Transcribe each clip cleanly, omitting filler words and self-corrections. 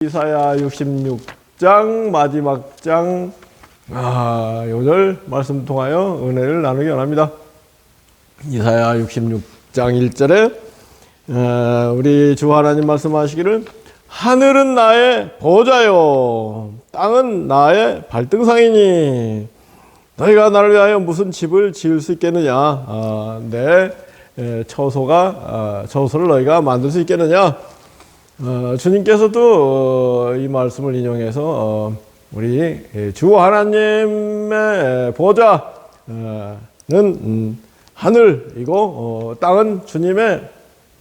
이사야 66장 마지막 장 요절 말씀 통하여 은혜를 나누기 원합니다. 이사야 66장 1절에 우리 주 하나님 말씀하시기를 하늘은 나의 보좌요 땅은 나의 발등상이니 너희가 나를 위하여 무슨 집을 지을 수 있겠느냐 내 처소를 너희가 만들 수 있겠느냐. 주님께서도 이 말씀을 인용해서 우리 주 하나님의 보좌는 하늘이고 땅은 주님의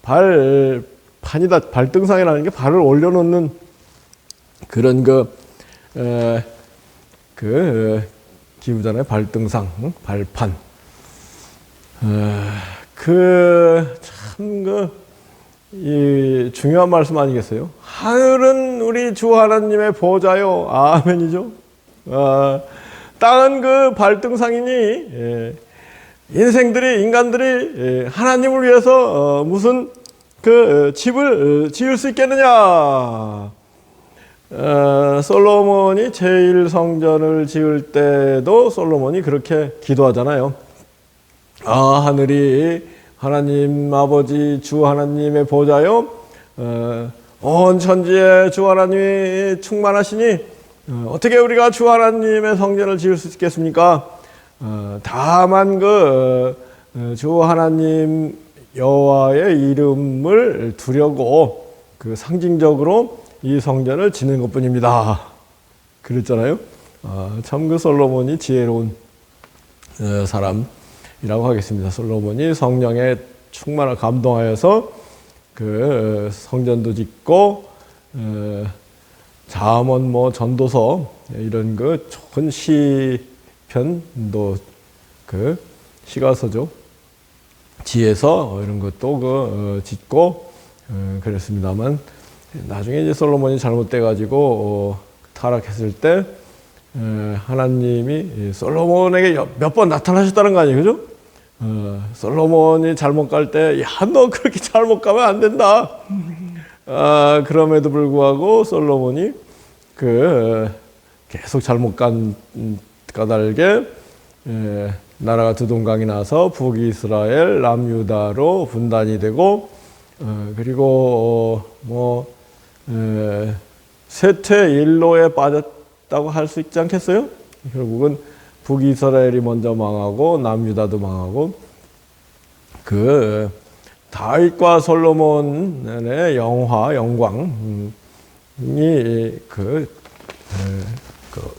발판이다. 발등상이라는 게 발을 올려놓는 그런 기후잖아요. 발등상, 발판. 이 중요한 말씀 아니겠어요? 하늘은 우리 주 하나님의 보좌요. 아멘이죠. 땅은 그 발등상이니 인간들이 하나님을 위해서 무슨 집을 지을 수 있겠느냐. 솔로몬이 제1성전을 지을 때도 솔로몬이 그렇게 기도하잖아요. 하늘이 하나님 아버지 주 하나님의 보좌요 온 천지에 주 하나님이 충만하시니 어떻게 우리가 주 하나님의 성전을 지을 수 있겠습니까? 다만 주 하나님 여호와의 이름을 두려고 상징적으로 이 성전을 짓는 것뿐입니다. 그랬잖아요. 참 솔로몬이 지혜로운 사람이라고 하겠습니다. 솔로몬이 성령에 충만한 감동하여서 성전도 짓고 잠언 전도서 이런 좋은 시편도 시가서죠. 지에서 이런 것도 짓고 그랬습니다만 나중에 이제 솔로몬이 잘못돼 가지고 타락했을 때 하나님이 솔로몬에게 몇 번 나타나셨다는 거 아니에요, 그죠? 솔로몬이 잘못 갈 때, 너 그렇게 잘못 가면 안 된다. 그럼에도 불구하고 솔로몬이 계속 잘못 간 까닭에 나라가 두 동강이 나서 북이스라엘, 남유다로 분단이 되고, 그리고 쇠퇴 일로에 빠졌다고 할 수 있지 않겠어요? 결국은 북이스라엘이 먼저 망하고 남유다도 망하고 다윗과 솔로몬의 영광이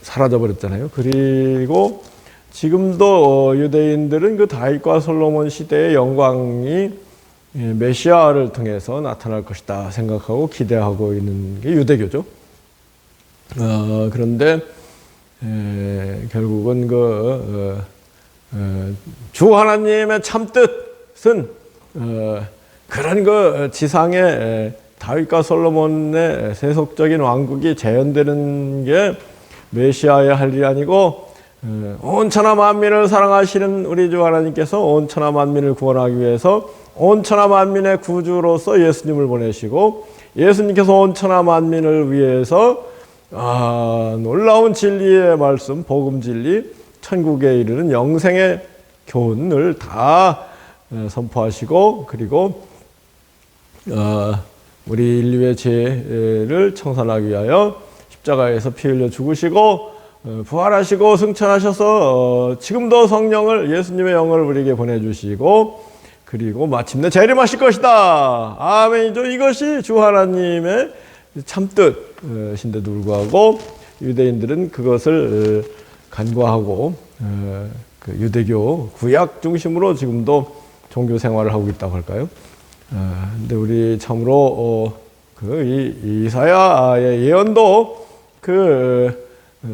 사라져 버렸잖아요. 그리고 지금도 유대인들은 다윗과 솔로몬 시대의 영광이 메시아를 통해서 나타날 것이다 생각하고 기대하고 있는 게 유대교죠. 그런데 결국은 주 하나님의 참뜻은 그런 지상에 다윗과 솔로몬의 세속적인 왕국이 재현되는 게 메시아의 할 일이 아니고 온 천하 만민을 사랑하시는 우리 주 하나님께서 온 천하 만민을 구원하기 위해서 온 천하 만민의 구주로서 예수님을 보내시고 예수님께서 온 천하 만민을 위해서 놀라운 진리의 말씀, 복음 진리, 천국에 이르는 영생의 교훈을 다 선포하시고 그리고 우리 인류의 죄를 청산하기 위하여 십자가에서 피 흘려 죽으시고 부활하시고 승천하셔서 지금도 성령을 예수님의 영을 우리에게 보내주시고 그리고 마침내 재림하실 것이다. 아멘이죠. 이것이 주 하나님의 참뜻인데도 불구하고 유대인들은 그것을 간과하고 유대교 구약 중심으로 지금도 종교 생활을 하고 있다고 할까요? 근데 우리 참으로 이사야의 예언도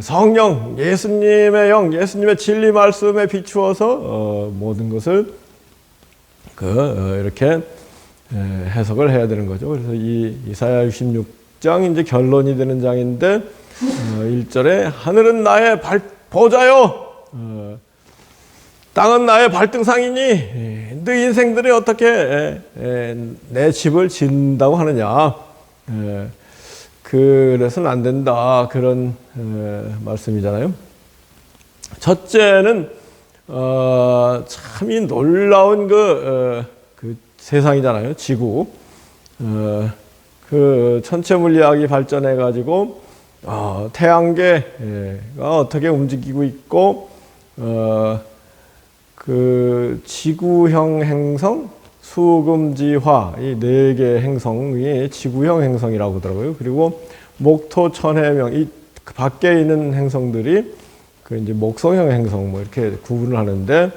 성령 예수님의 영 예수님의 진리 말씀에 비추어서 모든 것을 이렇게 해석을 해야 되는 거죠. 그래서 이 이사야 66장 이제 결론이 되는 장인데 1절에 하늘은 나의 보좌요 땅은 나의 발등상이니 너희 인생들이 어떻게 내 집을 짓는다고 하느냐. 그래서는 안 된다. 그런 말씀이잖아요. 첫째는 참이 놀라운 그 세상이잖아요. 지구. 그 천체 물리학이 발전해 가지고 태양계가 어떻게 움직이고 있고 그 지구형 행성, 수금지화 이 4개 행성이 지구형 행성이라고 하더라고요. 그리고 목토, 천해명 이 밖에 있는 행성들이 그 이제 목성형 행성 뭐 이렇게 구분을 하는데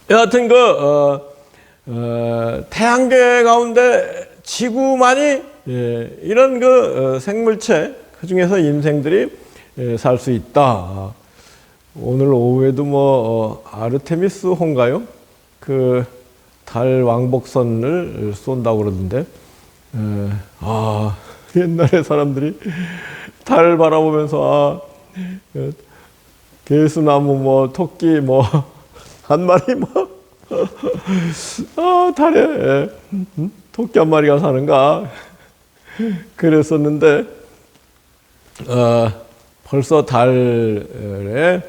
여하튼 태양계 가운데 지구만이 이런 생물체 그 중에서 인생들이 살 수 있다. 오늘 오후에도 아르테미스 호인가요? 그 달 왕복선을 쏜다고 그러던데, 옛날에 사람들이 달 바라보면서, 개수나무 토끼 한 마리 달에 토끼 한 마리가 사는가? 그랬었는데, 벌써 달의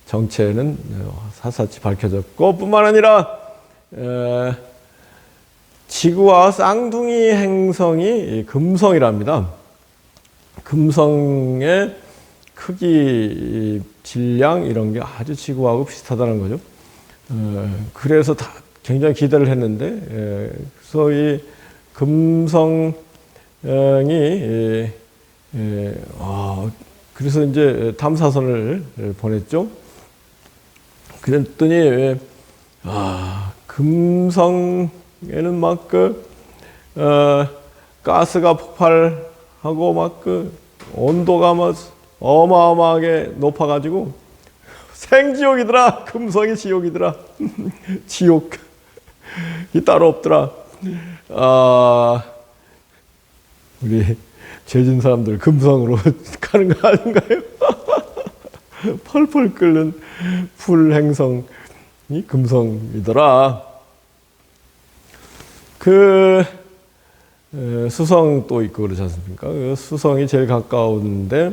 정체는 샅샅이 밝혀졌고 뿐만 아니라 지구와 쌍둥이 행성이 금성이랍니다. 금성의 크기, 질량 이런 게 아주 지구하고 비슷하다는 거죠. 그래서 굉장히 기대를 했는데 그래서 이 금성이 그래서 이제 탐사선을 보냈죠. 그랬더니 금성에는 가스가 폭발하고 온도가 어마어마하게 높아가지고 생지옥이더라. 금성이 지옥이더라. 지옥이 따로 없더라. 우리 죄진 사람들 금성으로 가는 거 아닌가요? 펄펄 끓는 불행성이 금성이더라. 수성 또 있고 그러지 않습니까? 수성이 제일 가까운데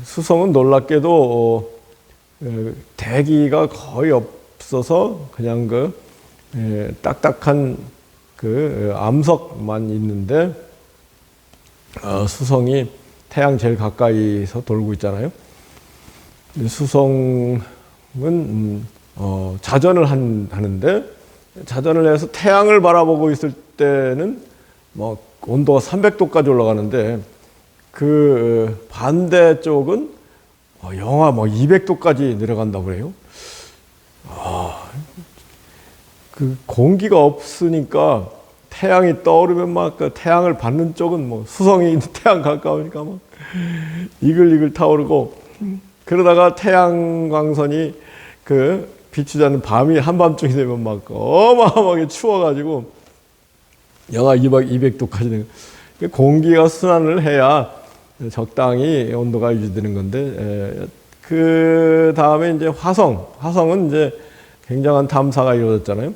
수성은 놀랍게도 대기가 거의 없어서 그냥 딱딱한 암석만 있는데 수성이 태양 제일 가까이서 돌고 있잖아요. 수성은 자전을 하는데 자전을 해서 태양을 바라보고 있을 때는 온도가 300도까지 올라가는데 그 반대쪽은 영하 200도까지 내려간다고 그래요. 그 공기가 없으니까 태양이 떠오르면 태양을 받는 쪽은 수성이 태양 가까우니까 이글이글 타오르고 그러다가 태양 광선이 비추자는 밤이 한밤중이 되면 어마어마하게 추워가지고 영하 200도까지 되는 공기가 순환을 해야 적당히 온도가 유지되는 건데 그 다음에 이제 화성은 이제 굉장한 탐사가 이루어졌잖아요.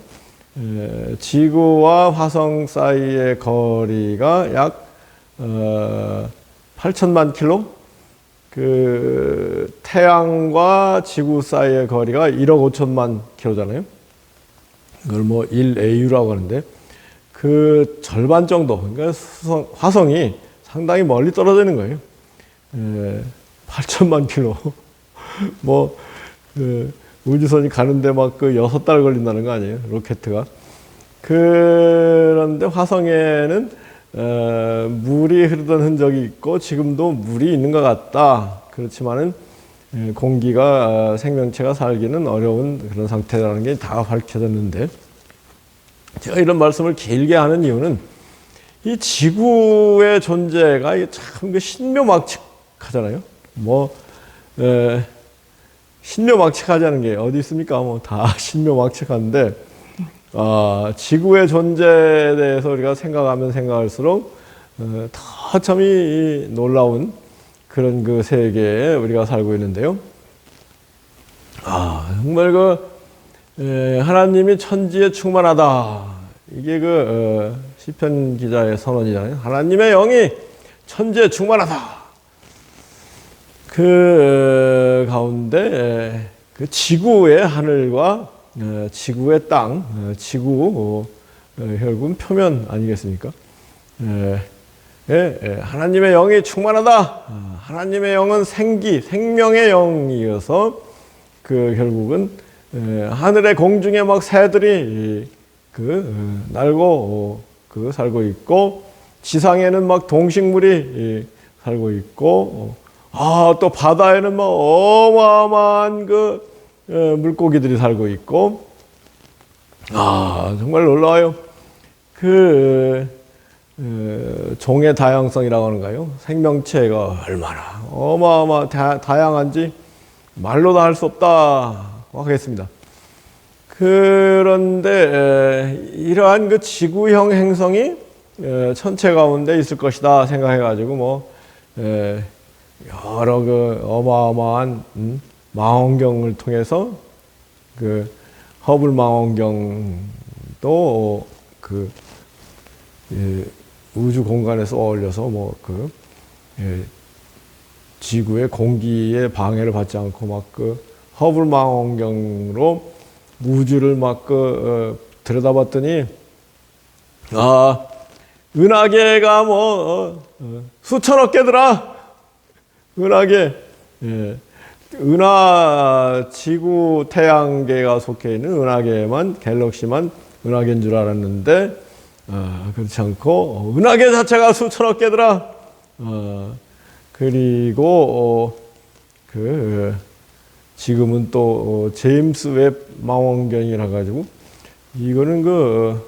지구와 화성 사이의 거리가 약 8천만 킬로, 태양과 지구 사이의 거리가 1억 5천만 킬로잖아요. 그걸 1AU라고 하는데 그 절반 정도, 그러니까 화성이 상당히 멀리 떨어져 있는 거예요. 8천만 킬로. 우주선이 가는데 6달 걸린다는 거 아니에요? 로켓가. 그런데 화성에는 물이 흐르던 흔적이 있고 지금도 물이 있는 것 같다. 그렇지만은 공기가 생명체가 살기는 어려운 그런 상태라는 게 다 밝혀졌는데 제가 이런 말씀을 길게 하는 이유는 이 지구의 존재가 참 신묘막측하잖아요. 신묘막측하자는 게 어디 있습니까? 다 신묘막측한데, 지구의 존재에 대해서 우리가 생각하면 생각할수록, 더 참이 놀라운 그런 세계에 우리가 살고 있는데요. 정말 하나님이 천지에 충만하다. 이게 시편 기자의 선언이잖아요. 하나님의 영이 천지에 충만하다. 그 가운데 그 지구의 하늘과 지구의 땅, 지구 결국은 표면 아니겠습니까? 하나님의 영이 충만하다. 하나님의 영은 생명의 영이어서 그 결국은 하늘의 공중에 막 새들이 날고 살고 있고, 지상에는 막 동식물이 살고 있고, 또 바다에는 막 어마어마한 물고기들이 살고 있고, 정말 놀라워요. 종의 다양성이라고 하는가요? 생명체가 얼마나 다양한지 말로 다 할 수 없다고 하겠습니다. 그런데 이러한 지구형 행성이 천체 가운데 있을 것이다 생각해가지고 여러 어마어마한 망원경을 통해서 허블 망원경도 우주 공간에서 어울려서 지구의 공기에 방해를 받지 않고 허블 망원경으로 우주를 들여다봤더니 은하계가 수천억 개더라. 은하계. 지구 태양계가 속해 있는 은하계만, 갤럭시만 은하계인 줄 알았는데 그렇지 않고 은하계 자체가 수천억 개더라. 그리고 지금은 또 제임스 웹 망원경이라 가지고 이거는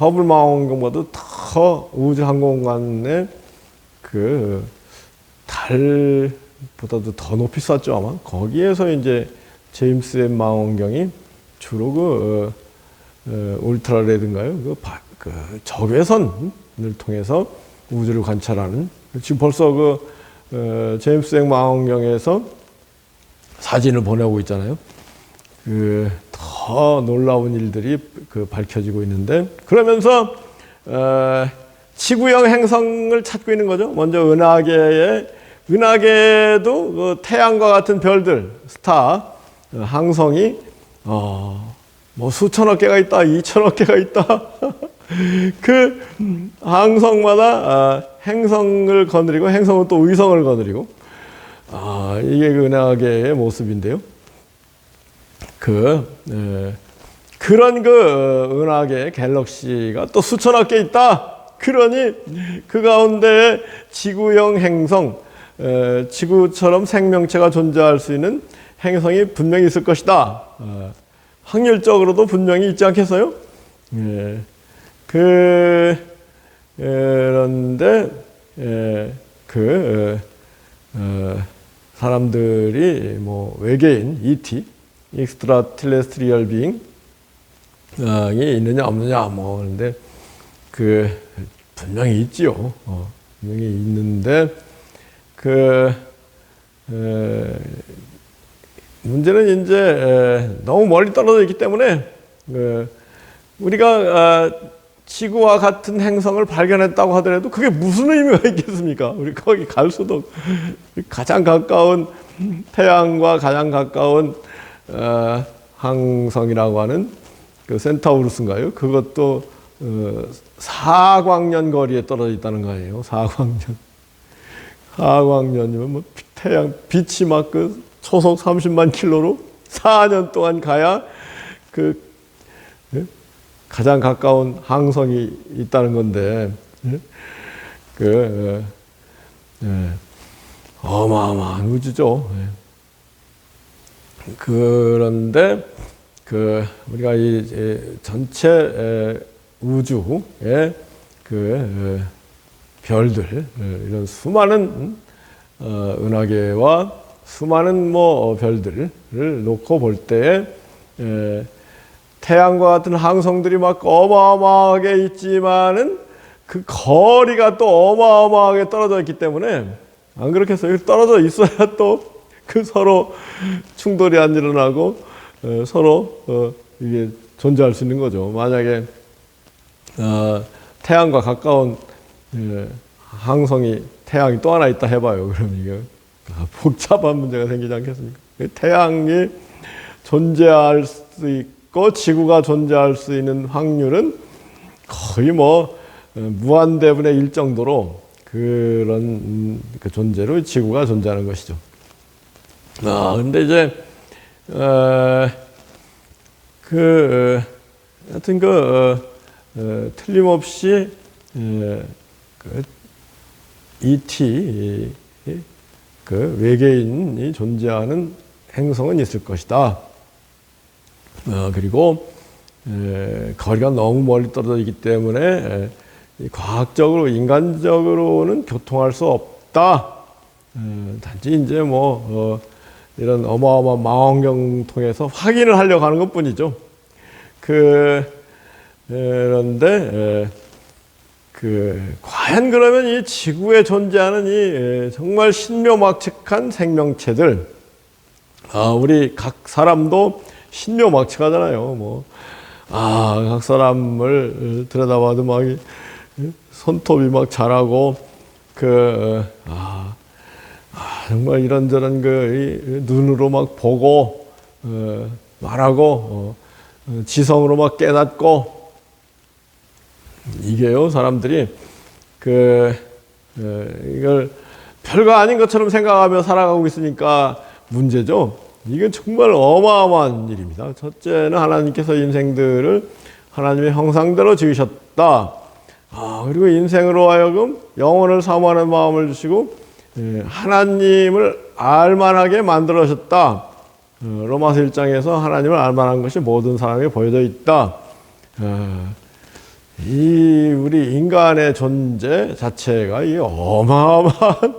허블 망원경보다 더 우주 항공간의 달보다도 더 높이 쐈죠 아마. 거기에서 이제 제임스 웹 망원경이 주로 울트라레드인가요? 적외선을 통해서 우주를 관찰하는, 지금 벌써 제임스 웹 망원경에서 사진을 보내고 있잖아요. 더 놀라운 일들이 밝혀지고 있는데, 그러면서 지구형 행성을 찾고 있는 거죠. 먼저 은하계도 태양과 같은 별들, 스타, 항성이 수천억 개가 있다, 2천억 개가 있다. 그 항성마다 행성을 거느리고, 행성은 또 의성을 거느리고, 이게 은하계의 모습인데요. 그런 은하계 갤럭시가 또 수천억 개 있다. 그러니 그 가운데 지구형 행성, 지구처럼 생명체가 존재할 수 있는 행성이 분명히 있을 것이다. 확률적으로도 분명히 있지 않겠어요? 그런데 사람들이 외계인 ET, Extraterrestrial Being이 있느냐 없느냐 그런데 분명히 있지요. 분명히 있는데 문제는 이제 너무 멀리 떨어져 있기 때문에 우리가 지구와 같은 행성을 발견했다고 하더라도 그게 무슨 의미가 있겠습니까? 우리 거기 갈 수도, 가장 가까운 태양과 가장 가까운 항성이라고 하는 센타우루스인가요? 그것도 4광년 거리에 떨어져 있다는 거 아니에요? 4광년이면 태양 빛이 초속 30만 킬로로 4년 동안 가야 가장 가까운 항성이 있다는 건데, 어마어마한 우주죠. 그런데 우리가 이 전체 우주의 별들, 이런 수많은 은하계와 수많은 별들을 놓고 볼 때에 태양과 같은 항성들이 어마어마하게 있지만은 그 거리가 또 어마어마하게 떨어져 있기 때문에, 안 그렇겠어요? 떨어져 있어야 또 서로 충돌이 안 일어나고 서로 이게 존재할 수 있는 거죠. 만약에 태양과 가까운 항성이 태양이 또 하나 있다 해봐요. 그럼 이게 복잡한 문제가 생기지 않겠습니까? 태양이 존재할 수 있고 지구가 존재할 수 있는 확률은 거의 뭐 무한대분의 1 정도로 그런 그 존재로 지구가 존재하는 것이죠. 근데 이제 하여튼 틀림없이 ET 외계인이 존재하는 행성은 있을 것이다. 그리고 거리가 너무 멀리 떨어져 있기 때문에 과학적으로 인간적으로는 교통할 수 없다. 단지 이제 뭐 이런 어마어마한 망원경 통해서 확인을 하려고 하는 것뿐이죠. 그런데 과연 그러면 이 지구에 존재하는 이 정말 신묘막측한 생명체들, 우리 각 사람도 신묘막측하잖아요. 각 사람을 들여다봐도 막 손톱이 막 자라고 정말 이런저런 눈으로 막 보고 말하고 지성으로 막 깨닫고 이게요, 사람들이 이걸 별거 아닌 것처럼 생각하며 살아가고 있으니까 문제죠. 이게 정말 어마어마한 일입니다. 첫째는 하나님께서 인생들을 하나님의 형상대로 지으셨다. 그리고 인생으로 하여금 영혼을 사모하는 마음을 주시고 하나님을 알만하게 만들어셨다. 로마서 1장에서 하나님을 알만한 것이 모든 사람에게 보여져 있다. 이 우리 인간의 존재 자체가 이 어마어마한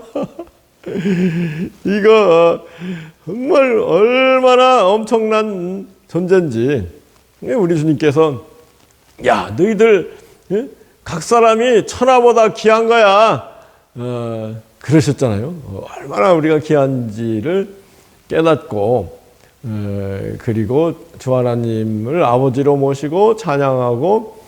이거 정말 얼마나 엄청난 존재인지 우리 주님께서 야 너희들 각 사람이 천하보다 귀한 거야 그러셨잖아요. 얼마나 우리가 귀한지를 깨닫고 그리고 주 하나님을 아버지로 모시고 찬양하고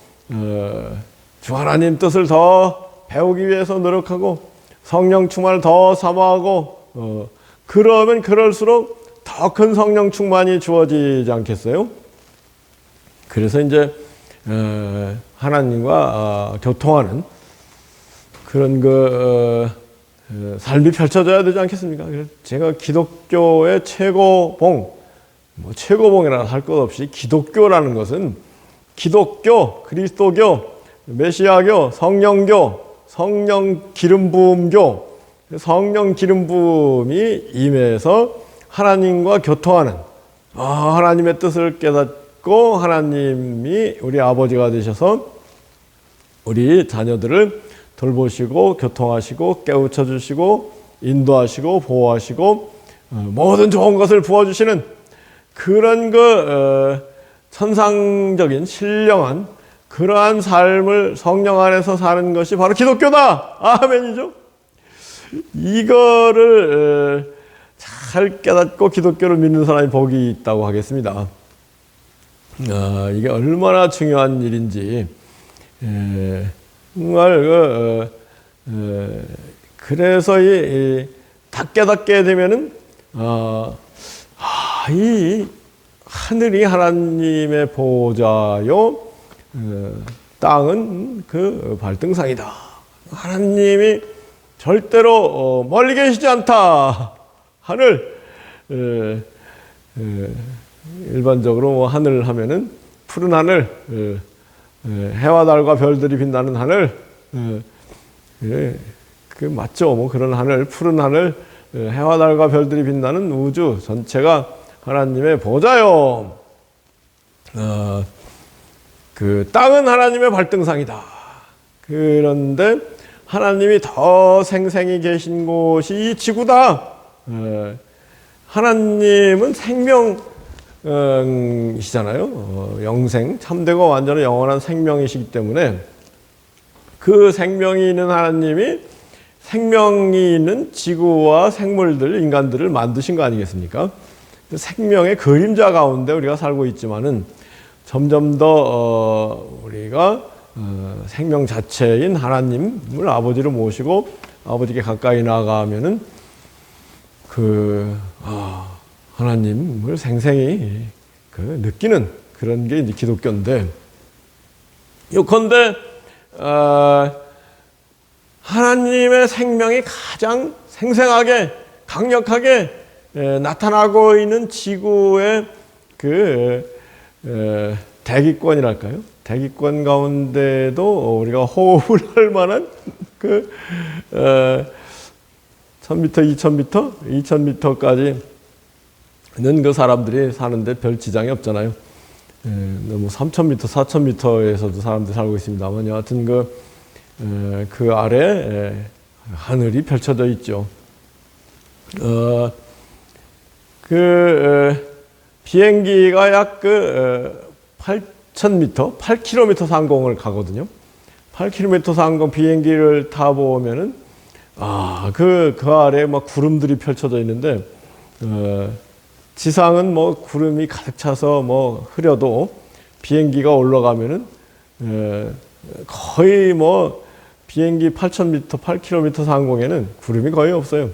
주 하나님 뜻을 더 배우기 위해서 노력하고 성령 충만을 더 사모하고 그러면 그럴수록 더 큰 성령 충만이 주어지지 않겠어요? 그래서 이제 하나님과 교통하는 그런 삶이 펼쳐져야 되지 않겠습니까? 제가 기독교의 최고봉, 최고봉이라 할 것 없이 기독교라는 것은 기독교, 그리스도교, 메시아교, 성령교, 성령 기름 부음교, 성령 기름 부음이 임해서 하나님과 교통하는 하나님의 뜻을 깨닫고 하나님이 우리 아버지가 되셔서 우리 자녀들을 돌보시고 교통하시고 깨우쳐 주시고 인도하시고 보호하시고 모든 좋은 것을 부어주시는 그런 천상적인 신령한 그러한 삶을 성령 안에서 사는 것이 바로 기독교다. 아멘이죠. 이거를 잘 깨닫고 기독교를 믿는 사람이 복이 있다고 하겠습니다. 이게 얼마나 중요한 일인지 정말 그래서 다 깨닫게 되면은 이 하늘이 하나님의 보좌요, 땅은 그 발등상이다. 하나님이 절대로 멀리 계시지 않다. 하늘 일반적으로 하늘 하면은 푸른 하늘, 해와 달과 별들이 빛나는 하늘, 그 맞죠? 그런 하늘, 푸른 하늘, 해와 달과 별들이 빛나는 우주 전체가 하나님의 보좌요. 그 땅은 하나님의 발등상이다. 그런데 하나님이 더 생생히 계신 곳이 이 지구다. 하나님은 생명이시잖아요. 영생, 참되고 완전한 영원한 생명이시기 때문에 그 생명이 있는 하나님이 생명이 있는 지구와 생물들, 인간들을 만드신 거 아니겠습니까? 생명의 그림자 가운데 우리가 살고 있지만은 점점 더 우리가 생명 자체인 하나님을 아버지로 모시고 아버지께 가까이 나아가면은 하나님을 생생히 느끼는 그런 게 이제 기독교인데, 요컨대 하나님의 생명이 가장 생생하게 강력하게 나타나고 있는 지구의 대기권이랄까요? 대기권 가운데도 우리가 호흡을 할 만한 1000m, 2000m, 2000m까지는 그 사람들이 사는데 별 지장이 없잖아요. 뭐 3000m, 4000m에서도 사람들이 살고 있습니다만, 여하튼 그 아래 하늘이 펼쳐져 있죠. 비행기가 약 8000m, 8km 상공을 가거든요. 8km 상공 비행기를 타보면은, 그 아래에 막 구름들이 펼쳐져 있는데, 지상은 뭐 구름이 가득 차서 뭐 흐려도 비행기가 올라가면은, 거의 뭐 비행기 8000m, 8km 상공에는 구름이 거의 없어요.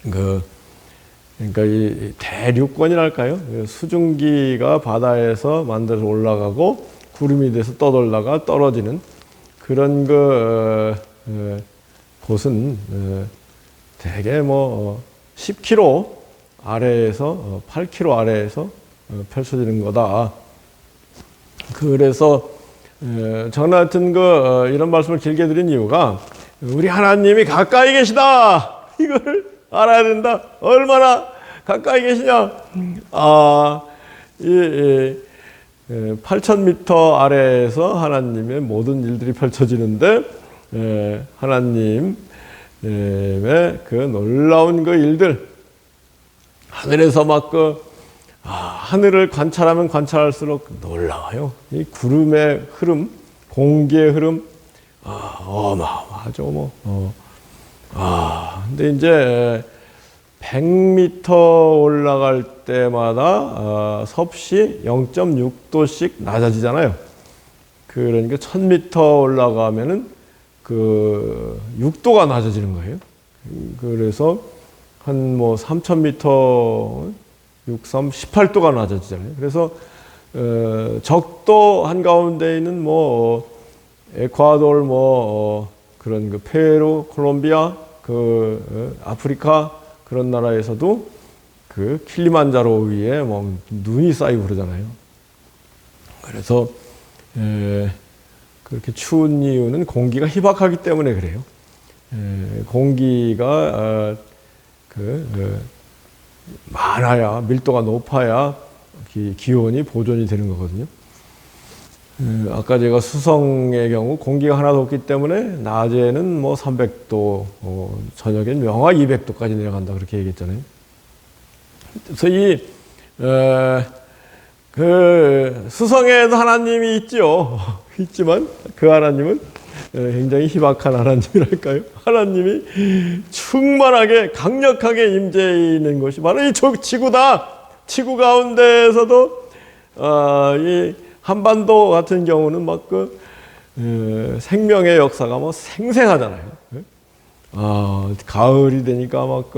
그러니까 이 대륙권이랄까요? 수증기가 바다에서 만들어서 올라가고 구름이 돼서 떠돌다가 떨어지는 그런 곳은 대개 뭐 10km 아래에서 8km 아래에서 펼쳐지는 거다. 그래서 저는 하여튼 이런 말씀을 길게 드린 이유가, 우리 하나님이 가까이 계시다, 이걸 알아야 된다. 얼마나 가까이 계시냐. 8000m 아래에서 하나님의 모든 일들이 펼쳐지는데, 하나님의 그 놀라운 그 일들, 하늘에서 막 하늘을 관찰하면 관찰할수록 놀라워요. 이 구름의 흐름, 공기의 흐름, 어마어마하죠. 근데 이제 100m 올라갈 때마다 섭씨 0.6도씩 낮아지잖아요. 그러니까 1000m 올라가면은 6도가 낮아지는 거예요. 그래서 한 뭐 3000m, 63, 18도가 낮아지잖아요. 그래서 적도 한가운데 있는 뭐 에콰도르 그런 페루, 콜롬비아, 아프리카 그런 나라에서도 킬리만자로 위에 뭐 눈이 쌓이고 그러잖아요. 그래서 그렇게 추운 이유는 공기가 희박하기 때문에 그래요. 공기가 많아야, 밀도가 높아야 기온이 보존이 되는 거거든요. 아까 제가 수성의 경우 공기가 하나도 없기 때문에 낮에는 뭐 300도, 저녁엔 영하 200도까지 내려간다, 그렇게 얘기했잖아요. 그래서 수성에도 하나님이 있죠. 있지만 그 하나님은 굉장히 희박한 하나님이랄까요? 하나님이 충만하게 강력하게 임재 있는 것이 바로 이 지구다. 지구 가운데에서도 이 한반도 같은 경우는 막 생명의 역사가 뭐 생생하잖아요. 가을이 되니까 막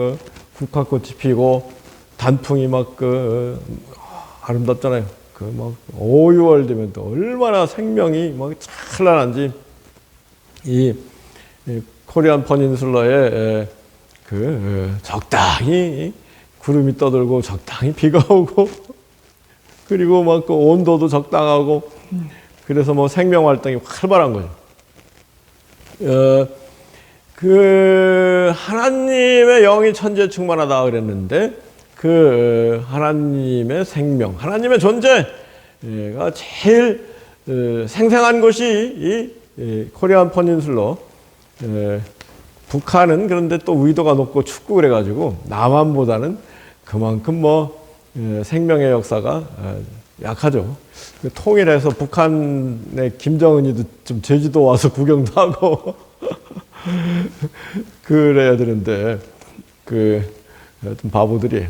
국화꽃이 피고 단풍이 막 아름답잖아요. 막 5, 6월 되면 또 얼마나 생명이 막 찬란한지, 이 코리안 퍼닌슐러에 적당히 구름이 떠들고 적당히 비가 오고, 그리고 막 온도도 적당하고, 그래서 뭐 생명 활동이 활발한 거죠. 하나님의 영이 천지에 충만하다 그랬는데, 하나님의 생명, 하나님의 존재가 제일 생생한 곳이 이 코리안 퍼닌슐러. 북한은 그런데 또 위도가 높고 춥고 그래가지고 남한보다는 그만큼 생명의 역사가 약하죠. 통일해서 북한의 김정은이도 좀 제주도 와서 구경도 하고 그래야 되는데 좀 바보들이.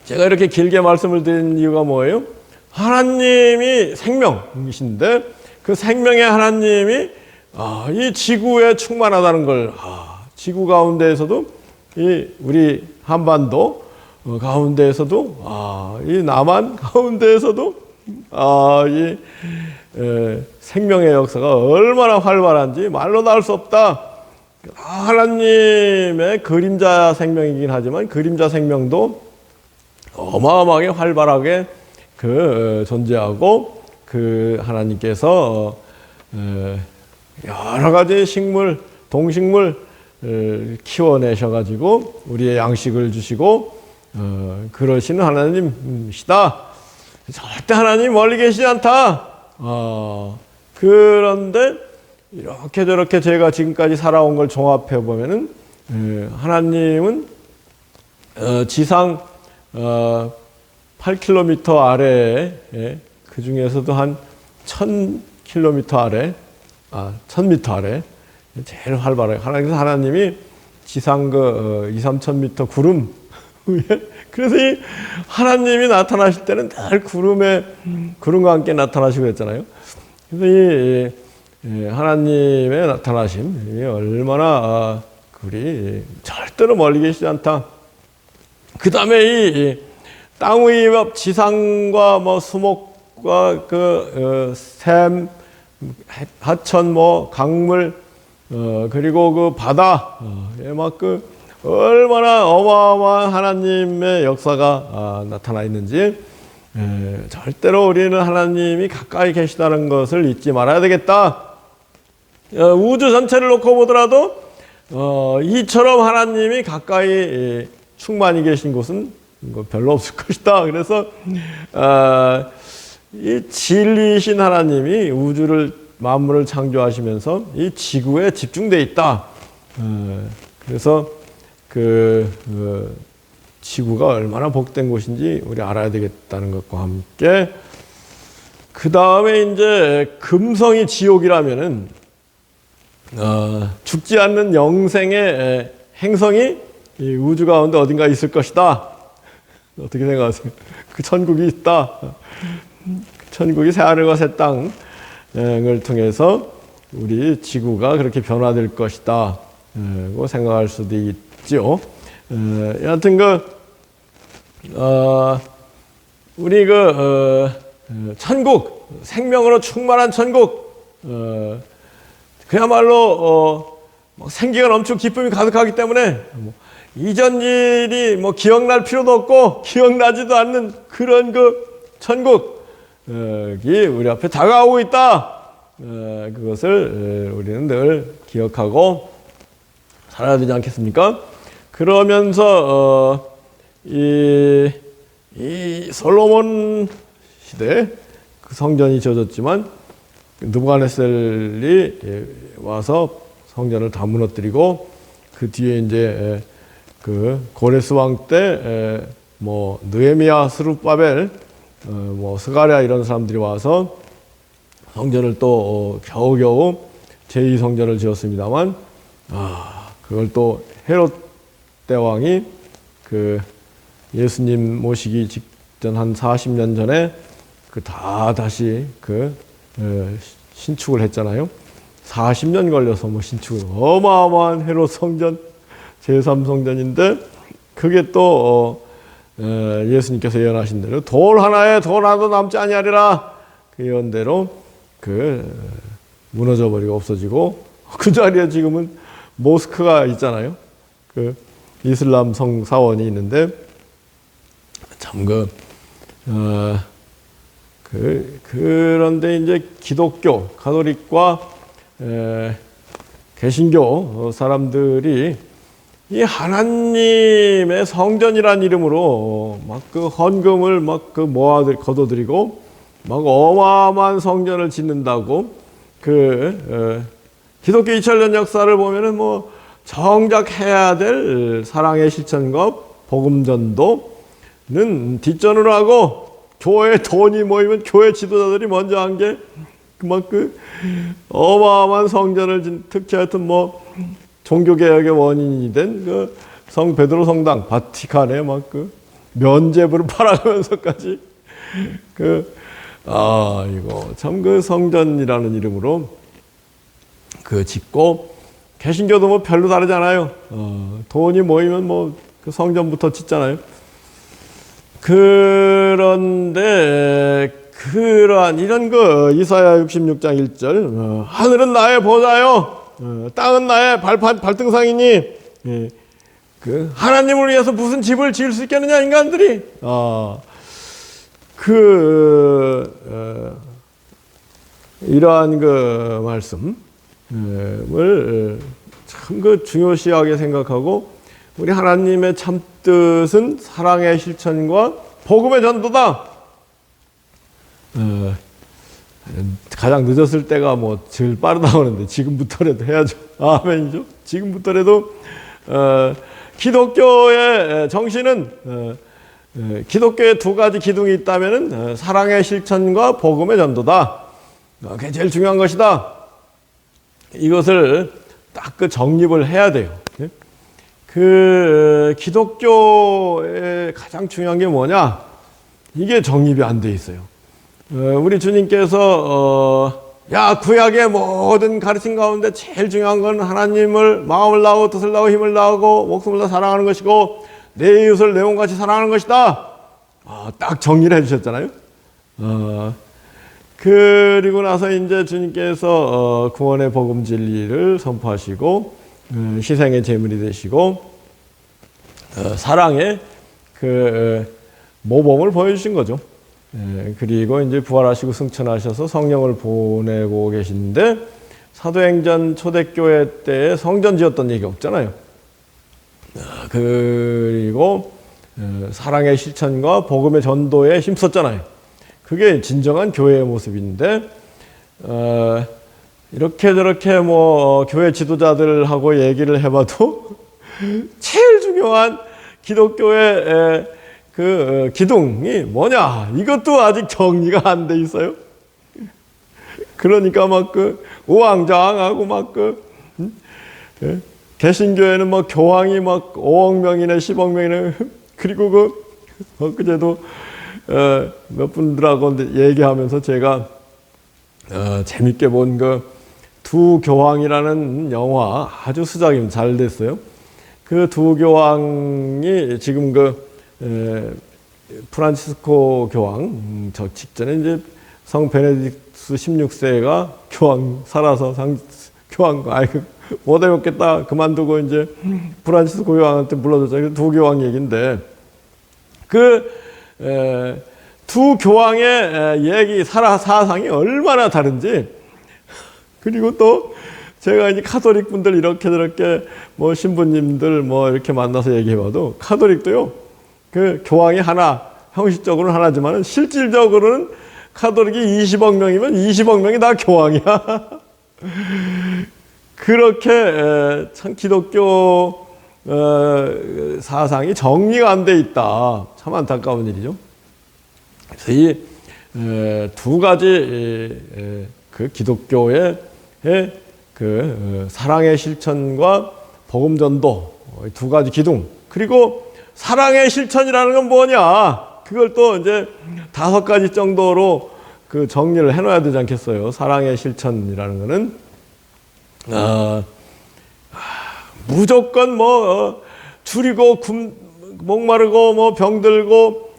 제가 이렇게 길게 말씀을 드린 이유가 뭐예요? 하나님이 생명이신데 그 생명의 하나님이 이 지구에 충만하다는 걸 지구 가운데에서도 이 우리 한반도 가운데에서도 이 남한 가운데에서도 이 생명의 역사가 얼마나 활발한지 말로 다 할 수 없다. 하나님의 그림자 생명이긴 하지만 그림자 생명도 어마어마하게 활발하게 존재하고 하나님께서 여러 가지 식물, 동식물 키워내셔가지고 우리의 양식을 주시고 그러시는 하나님이시다. 절대 하나님 멀리 계시지 않다. 그런데 이렇게 저렇게 제가 지금까지 살아온 걸 종합해 보면은 하나님은 지상 8km 아래에 그 중에서도 한 1000km 아래, 1000m 아래 제일 활발해요. 하나님이 지상 2-3,000m 구름 위에 그래서 이 하나님이 나타나실 때는 늘 구름과 함께 나타나시고 했잖아요. 그래서 이 하나님의 나타나심이 얼마나 우리 절대로 멀리 계시지 않다. 그 다음에 이 땅 위의 지상과 수목과 샘, 하천, 강물, 그리고 바다, 얼마나 어마어마한 하나님의 역사가 나타나 있는지 절대로 우리는 하나님이 가까이 계시다는 것을 잊지 말아야 되겠다. 우주 전체를 놓고 보더라도 이처럼 하나님이 가까이 충만히 계신 곳은 별로 없을 것이다. 그래서 이 진리이신 하나님이 만물을 창조하시면서 이 지구에 집중되어 있다. 그래서 지구가 얼마나 복된 곳인지 우리 알아야 되겠다는 것과 함께 그 다음에 이제 금성이 지옥이라면은 죽지 않는 영생의 행성이 이 우주 가운데 어딘가 있을 것이다. 어떻게 생각하세요? 그 천국이 있다. 천국이 새하늘과 새 땅을 통해서 우리 지구가 그렇게 변화될 것이다. 고 생각할 수도 있죠. 여하튼 우리 천국, 생명으로 충만한 천국, 그야말로 생기가 넘치고 기쁨이 가득하기 때문에 이전 일이 기억날 필요도 없고 기억나지도 않는 그런 천국이 우리 앞에 다가오고 있다. 그것을 우리는 늘 기억하고 살아야 되지 않겠습니까? 그러면서 이 솔로몬 시대 그 성전이 지어졌지만 느부갓네살이 와서 성전을 다 무너뜨리고 그 뒤에 이제 고레스 왕 때 느헤미야, 스룹바벨, 스가랴 이런 사람들이 와서 성전을 또 겨우겨우 제2성전을 지었습니다만 그걸 또 헤롯 대왕이 예수님 모시기 직전 한 40년 전에 다시 신축을 했잖아요. 40년 걸려서 신축을 어마어마한 헤롯 성전 제3성전인데 그게 또 예수님께서 예언하신 대로 돌 하나에 돌 하나도 남지 아니하리라 그 예언대로 무너져 버리고 없어지고 그 자리에 지금은 모스크가 있잖아요. 이슬람 성사원이 있는데 참 그런데 이제 기독교, 가톨릭과 개신교 사람들이 이 하나님의 성전이란 이름으로 헌금을 거둬들이고 어마어마한 성전을 짓는다고 기독교 2000년 역사를 보면은 정작 해야 될 사랑의 실천과 복음 전도는 뒷전으로 하고 교회 돈이 모이면 교회 지도자들이 먼저 한 게 어마어마한 성전을 특히 하여튼 종교개혁의 원인이 된 성 베드로 성당 바티칸에 면죄부를 팔아가면서까지 이거 참 그 성전이라는 이름으로 그 짓고, 개신교도 뭐 별로 다르지 않아요. 돈이 모이면 뭐 그 성전부터 짓잖아요. 그런데 그러한 이런 그 이사야 66장 1절, 하늘은 나의 보좌요, 땅은 나의 발등상이니, 예, 그 하나님을 위해서 무슨 집을 지을 수 있겠느냐 인간들이. 이러한 그 말씀을 참 그 중요시하게 생각하고, 우리 하나님의 참뜻은 사랑의 실천과 복음의 전도다. 가장 늦었을 때가 뭐 제일 빠르다고 하는데 지금부터라도 해야죠. 아멘이죠. 지금부터라도 기독교의 정신은, 기독교의 두 가지 기둥이 있다면은 사랑의 실천과 복음의 전도다. 그게 제일 중요한 것이다. 이것을 딱 그 정립을 해야 돼요. 그 기독교의 가장 중요한 게 뭐냐? 이게 정립이 안 돼 있어요. 우리 주님께서 야, 구약의 모든 가르침 가운데 제일 중요한 건 하나님을 마음을 다하고 뜻을 다하고 힘을 다하고 목숨을 다 사랑하는 것이고 내 이웃을 내 몸같이 사랑하는 것이다. 딱 정리를 해주셨잖아요. 그리고 나서 이제 주님께서 구원의 복음 진리를 선포하시고 희생의 제물이 되시고 사랑의 그 모범을 보여주신 거죠. 그리고 이제 부활하시고 승천하셔서 성령을 보내고 계신데, 사도행전 초대교회 때 성전 지었던 얘기 없잖아요. 그리고 사랑의 실천과 복음의 전도에 힘썼잖아요. 그게 진정한 교회의 모습인데, 이렇게 저렇게 뭐 교회 지도자들하고 얘기를 해봐도 제일 중요한 기독교의 그 기둥이 뭐냐, 이것도 아직 정리가 안 돼 있어요. 그러니까 막 그 우왕좌왕하고 막 개신교회는 뭐 교황이 막 5억 명이네 10억 명이네. 그리고 그제도 몇 분들하고 얘기하면서 제가 재밌게 본 그 두 교황이라는 영화, 아주 수작이 잘 됐어요. 그 두 교황이 지금 프란치스코 교황, 저 직전에 이제 성 베네딕투스 16세가 교황 살아서 교황 못 해먹겠다 그만두고 이제 프란치스코 교황한테 불러줬잖아요. 두 교황 얘기인데, 두 교황의 얘기 사상이 얼마나 다른지. 그리고 또 제가 이제 카톨릭 분들 이렇게 저렇게 뭐 신부님들 뭐 이렇게 만나서 얘기해봐도, 카톨릭도요, 그 교황이 하나, 형식적으로는 하나지만 실질적으로는 카톨릭이 20억 명이면 20억 명이 다 교황이야. 그렇게 참 기독교 사상이 정리가 안 돼 있다. 참 안타까운 일이죠. 그래서 이 두 가지 그 기독교의 그 사랑의 실천과 복음 전도, 두 가지 기둥, 그리고 사랑의 실천이라는 건 뭐냐? 그걸 또 이제 5가지 정도로 그 정리를 해놔야 되지 않겠어요? 사랑의 실천이라는 거는 무조건 뭐 줄이고 목마르고 뭐 병들고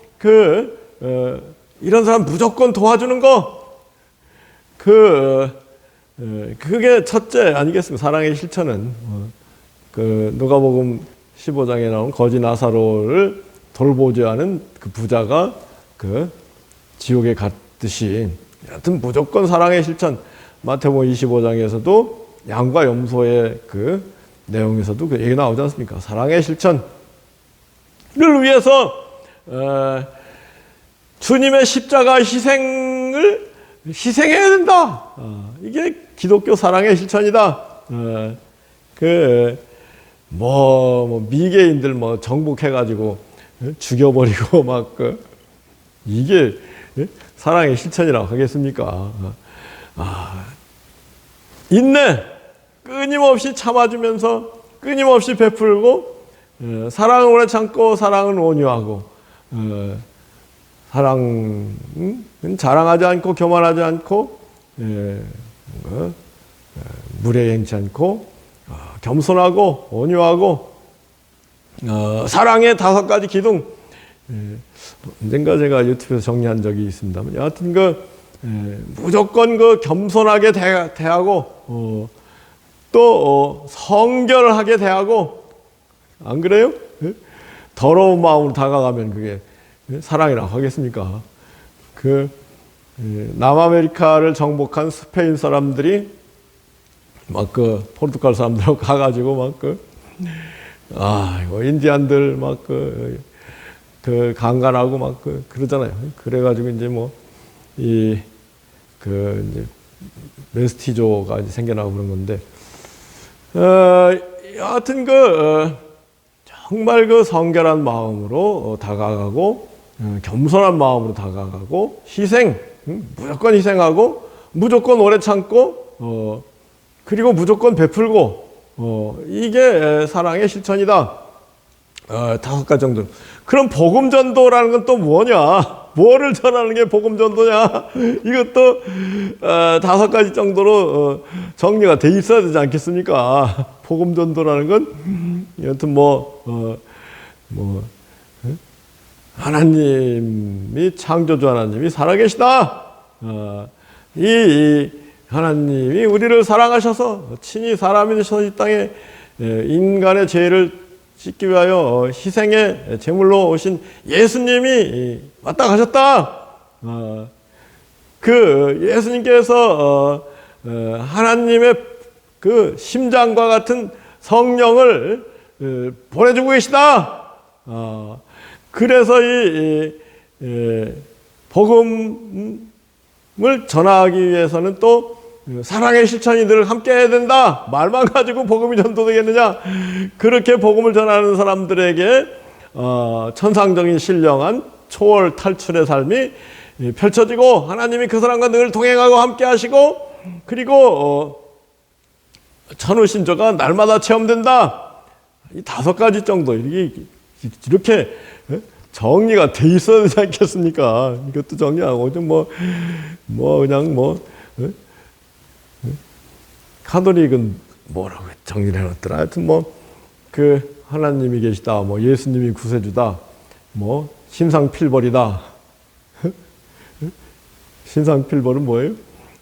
이런 사람 무조건 도와주는 거, 그게 첫째 아니겠습니까? 사랑의 실천은 그 누가복음 15장에 나온 거지 나사로를 돌보지 않은 그 부자가 그 지옥에 갔듯이, 하여튼 무조건 사랑의 실천. 마태복음 25장에서도 양과 염소의 그 내용에서도 그 얘기 나오지 않습니까? 사랑의 실천을 위해서 주님의 십자가 희생해야 된다. 이게 기독교 사랑의 실천이다. 미개인들 정복해가지고 죽여버리고 이게 사랑의 실천이라고 하겠습니까? 인내, 끊임없이 참아주면서 끊임없이 베풀고, 사랑은 오래 참고 사랑은 온유하고, 사랑은 자랑하지 않고 교만하지 않고 무례 행치 않고 겸손하고 온유하고 사랑의 5가지 기둥. 언젠가 제가 유튜브에서 정리한 적이 있습니다만 여하튼 무조건 겸손하게 대하고 또 성결하게 대하고, 안 그래요? 더러운 마음으로 다가가면 그게 사랑이라고 하겠습니까? 남아메리카를 정복한 스페인 사람들이 막 포르투갈 사람들하고 가가지고 이거 인디안들 강간하고 그러잖아요. 그래가지고 이제 이제 메스티조가 이제 생겨나고 그런 건데, 여하튼 정말 성결한 마음으로 다가가고, 겸손한 마음으로 다가가고, 무조건 희생하고, 무조건 오래 참고, 그리고 무조건 베풀고, 이게 사랑의 실천이다. 5가지 정도. 그럼 복음 전도라는 건 또 뭐냐? 뭐를 전하는 게 복음 전도냐? 이것도 5가지 정도로 정리가 돼 있어야 되지 않겠습니까? 복음 전도라는 건 여튼 하나님이 창조주 하나님이 살아계시다. 이 하나님이 우리를 사랑하셔서 친히 사람이 되셔서 이 땅에 인간의 죄를 씻기 위하여 희생의 제물로 오신 예수님이 왔다 가셨다. 예수님께서 하나님의 심장과 같은 성령을 보내주고 계시다. 그래서 이 복음을 전하기 위해서는 또 사랑의 실천이 늘 함께 해야 된다. 말만 가지고 복음이 전도되겠느냐? 그렇게 복음을 전하는 사람들에게 천상적인 신령한 초월 탈출의 삶이 펼쳐지고, 하나님이 그 사람과 늘 동행하고 함께 하시고, 그리고 천우신조가 날마다 체험된다. 이 5가지 정도 이렇게 정리가 돼 있어야 되지 않겠습니까? 이것도 정리하고 카톨릭은 뭐라고 정리를 해놨더라. 하여튼 하나님이 계시다, 예수님이 구세주다, 신상필벌이다. 신상필벌은 뭐예요?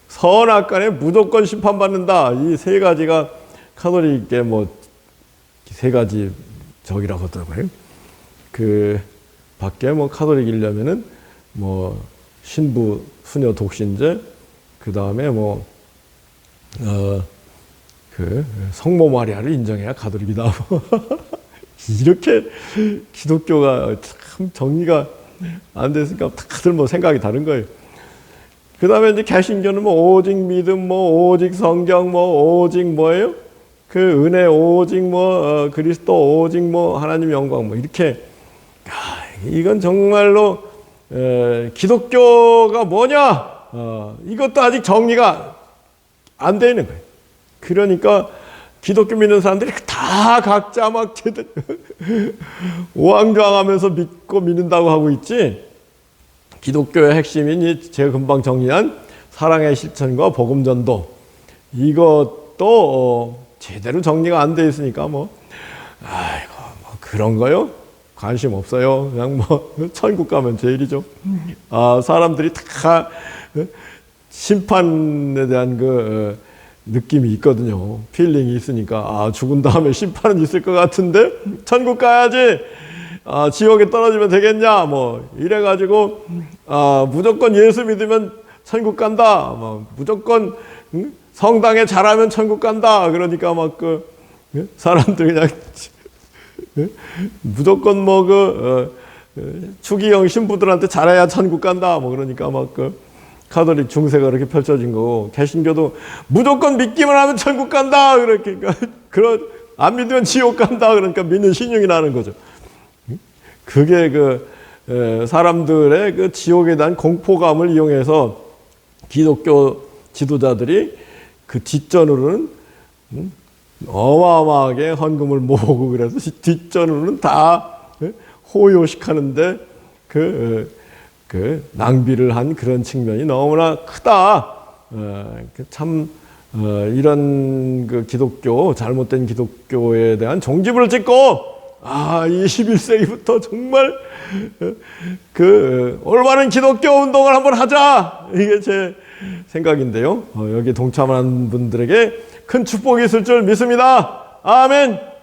선악간에 무조건 심판받는다. 이 3가지가 카톨릭의 3가지 적이라고 하더라고요. 밖에 카톨릭이려면은 신부 수녀 독신제, 그 다음에 성모 마리아를 인정해야 가톨릭이다. 이렇게 기독교가 참 정리가 안 됐으니까 다들 생각이 다른 거예요. 그 다음에 이제 개신교는 오직 믿음, 오직 성경, 오직 뭐예요? 은혜, 오직 그리스도, 오직 하나님 영광, 이렇게. 이건 정말로 기독교가 뭐냐? 이것도 아직 정리가 안 돼 있는 거예요. 그러니까 기독교 믿는 사람들이 다 각자 오왕좌왕하면서 믿고 믿는다고 하고 있지, 기독교의 핵심인 제가 금방 정리한 사랑의 실천과 복음 전도, 이것도 제대로 정리가 안 돼 있으니까 그런 거요? 관심 없어요. 그냥 천국 가면 제일이죠. 사람들이 다 심판에 대한 느낌이 있거든요. 필링이 있으니까 죽은 다음에 심판은 있을 것 같은데 천국 가야지, 지옥에 떨어지면 되겠냐, 이래가지고 무조건 예수 믿으면 천국 간다, 무조건 성당에 잘하면 천국 간다. 그러니까 사람들 그냥 무조건 추기경 신부들한테 잘해야 천국 간다. 그러니까 카톨릭 중세가 그렇게 펼쳐진 거고, 개신교도 무조건 믿기만 하면 천국 간다. 그러니까 안 믿으면 지옥 간다. 그러니까 믿는 신용이 나는 거죠. 그게 사람들의 지옥에 대한 공포감을 이용해서 기독교 지도자들이 뒷전으로는 어마어마하게 헌금을 모으고, 그래서 뒷전으로는 다 호요식하는데 그 낭비를 한 그런 측면이 너무나 크다. 참 이런 그 기독교, 잘못된 기독교에 대한 종지부를 찍고 21세기부터 정말 그 올바른 기독교 운동을 한번 하자, 이게 제 생각인데요. 여기 동참한 분들에게 큰 축복이 있을 줄 믿습니다. 아멘.